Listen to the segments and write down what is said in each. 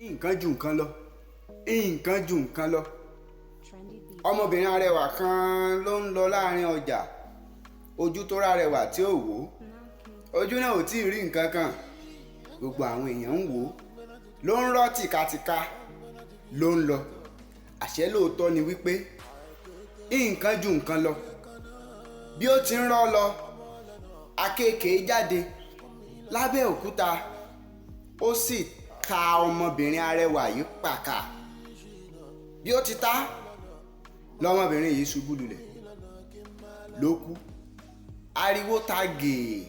nǹkan ju nǹkan lọ nǹkan ju nǹkan lọ ọmọbìnrin arẹwà kan ló ń lọ láàrin ọjà ojú tó rárẹwà tí ò wò ojú náà ò tí ì rí nǹkan kan gbogbo àwọn èèyàn ń wò ó ló ń rọ́ tìkatìka ló ń lọ àṣẹ lóòótọ́ ni wípé nǹkan ju nǹkan lọ bí ó ti ń rọ́ lọ akéèké jáde lábẹ́ òkúta ó sì ta ọmọbìnrin arẹwà yìí pàkà bí ó ti ta lọmọbìnrin yìí ṣubú lulẹ̀ ló kú ariwo ta gèè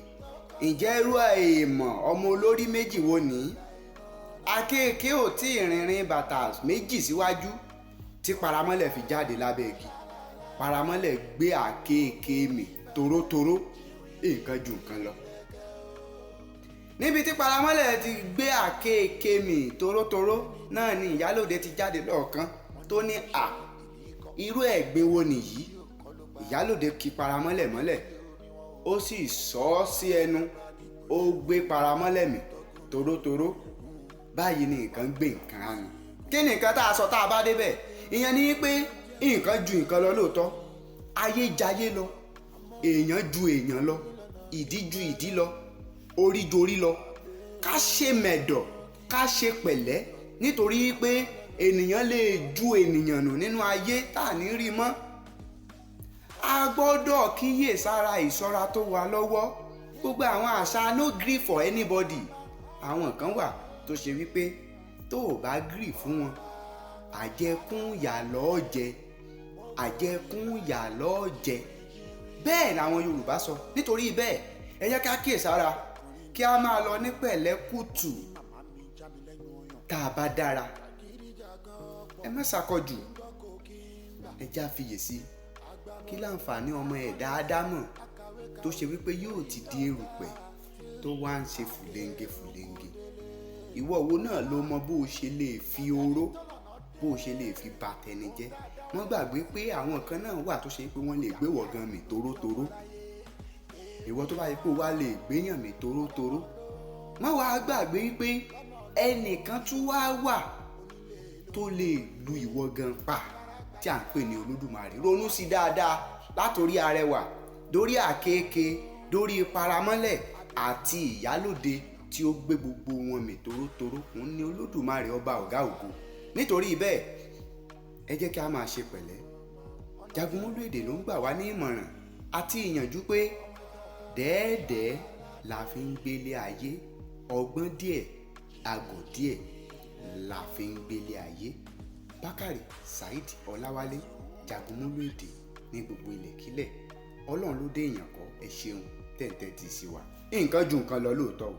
ǹjẹ́ irú èèmọ̀ ọmọ olórí méjì wo ní akéèké ò tí ì rìnrìn bàtà méjì síwájú tí paramọ́lẹ̀ fi jáde lábẹ́ igi paramọ́lẹ̀ gbé akéèké mì torótoró nǹkan ju nǹkan lọ níbi tí paramọ́lẹ̀ ti gbé àkéèké mì torótoró náà ni ìyálòde ti jáde lọ́ọ̀kan tó ní à irú ẹ̀gbin wo nìyí ìyálòde kì paramọ́lẹ̀ mọ́lẹ̀ ó sì sọ ọ́ sí ẹnu ó gbé paramọ́lẹ̀ mì torótoró báyìí ni nǹkan gbé nǹkan àná kí ni nǹkan tá a sọ tá a bá débẹ̀ ìyẹn ni pé nǹkan ju nǹkan lọ lóòótọ́ ayé jayé lọ èèyàn ju èèyàn lọ ìdí ju ìdí lọ orí jorí lọ ká ṣe mẹ̀dọ̀ ká ṣe pẹ̀lẹ́ nítorí pé ènìyàn lè ju ènìyàn nù nínú ayé tá à ní rí mọ́ a gbọ́dọ̀ kíyè sára ìṣọ́ra tó wà lọ́wọ́ gbogbo àwọn àṣà no gree for anybody àwọn kan wà tó ṣe wípé tó o bá gree fún wọn àjẹkún yà lọ́ọ́ jẹ àjẹkún yà lọ́ọ́ jẹ bẹ́ẹ̀ làwọn Yorùbá sọ nítorí bẹ́ẹ̀ ẹ jẹ́ ká kíyè sára kí a máa lọ ní pẹ̀lẹ́kùtù tá a bá dára ẹ má ṣàkọjù ẹ já fiyèsí kí láǹfààní ọmọ ẹ̀dá ádámọ̀ tó ṣe wípé yóò ti di erùpẹ̀ tó wá ń ṣe fùlẹ́ńgẹ fùlẹ́ńgẹ ìwọ wo náà ló mọ bó o ṣe lè fi oró bó o ṣe lè fi bà tẹni jẹ́ wọ́n gbàgbé pé àwọn kan náà wà tó ṣe pé wọ́n lè gbé wọ̀gán mi torótoró ìwọ tó bá yẹ pé wàá lè gbéyàn mi torótoró má wàá gbàgbé pé ẹnìkan tún wá wà tó lè lu ìwọ gan pa tí à ń pè ní Olódùmarè ronú sí dáadáa látòrí arẹwà dórí àkéèké dórí paramọ́lẹ̀ àti ìyálòde tí ó gbé gbogbo wọn mi torótoró òun ni Olódùmarè ọba ọ̀gá ògo nítorí bẹ́ẹ̀ ẹ jẹ́ kí a máa ṣe pẹ̀lẹ́ Jagunmólú èdè ló ń gbà wá ní ìmọ̀ràn àti ìyànjú pé dẹ́ẹ̀dẹ́ẹ́ la fi ń gbélé ayé ọgbọ́n díẹ̀ àgọ̀ díẹ̀ la fi ń gbélé ayé Bákàrè Saheed Ọláwálé Jagunmólú èdè ní gbogbo ilẹ̀kílẹ̀ Ọlọ́run ló dé èèyàn kọ́ ẹ ṣeun tẹ̀ǹtẹ̀ tì sí wa nǹkan ju nǹkan lọ lóòótọ́ o.